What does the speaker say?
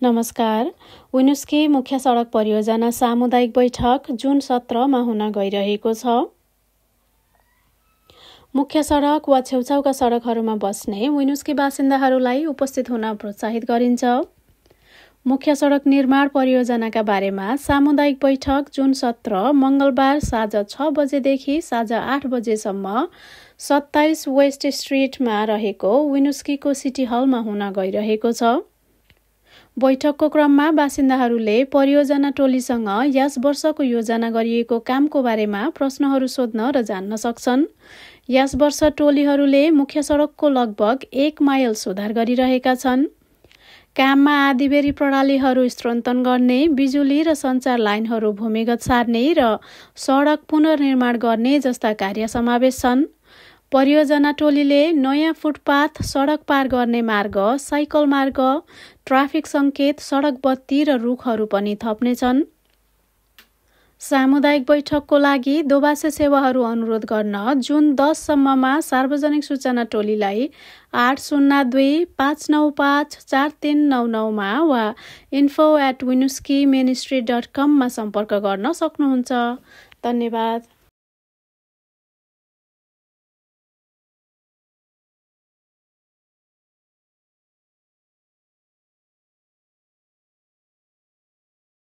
नमस्कार। विनुस्की मुख्य सडक परियोजना सामुदायिक बैठक जुन 17 मा हुन गइरहेको छ। मुख्य सडक वा छेउछाउका सडकहरूमा बस्ने विनुस्की बासिन्दाहरूलाई उपस्थित हुन प्रोत्साहित गरिन्छ। मुख्य सडक निर्माण परियोजनाका बारेमा सामुदायिक बैठक जुन 17 मङ्गलबार साँझ 6 बजेदेखि साँझ 8 बजेसम्म 27 वेस्ट स्ट्रिटमा रहेको विनुस्कीको सिटी हलमा हुन गइरहेको छ। बैठकको क्रममा बासिन्दाहरूले परियोजना टोलीसँग यस वर्षको योजना गरिएको कामको बारेमा प्रश्नहरू सोध्न र जान्न सक्छन्। यस वर्ष टोलीहरूले मुख्य सडकको लगभग 1 माइल सुधार गरिरहेका छन्। काममा आँधीबेहरी प्रणालीहरू स्त्रोतन गर्ने, बिजुली र सञ्चार लाइनहरू भूमिगत सार्ने र सडक पुनर्निर्माण गर्ने जस्ता कार्य समावेश छन्। परियोजना टोलीले नयाँ फुटपाथ, सडक पार गर्ने मार्ग, साइकल मार्ग, ट्राफिक सङ्केत, सडक बत्ती र रुखहरू पनि थप्नेछन्। सामुदायिक बैठकको लागि दोबासे सेवाहरू अनुरोध गर्न जुन 10 सम्ममा सार्वजनिक सूचना टोलीलाई 802-595-4399 मा वा info@winuskiministry.com मा सम्पर्क गर्न सक्नुहुन्छ। धन्यवाद।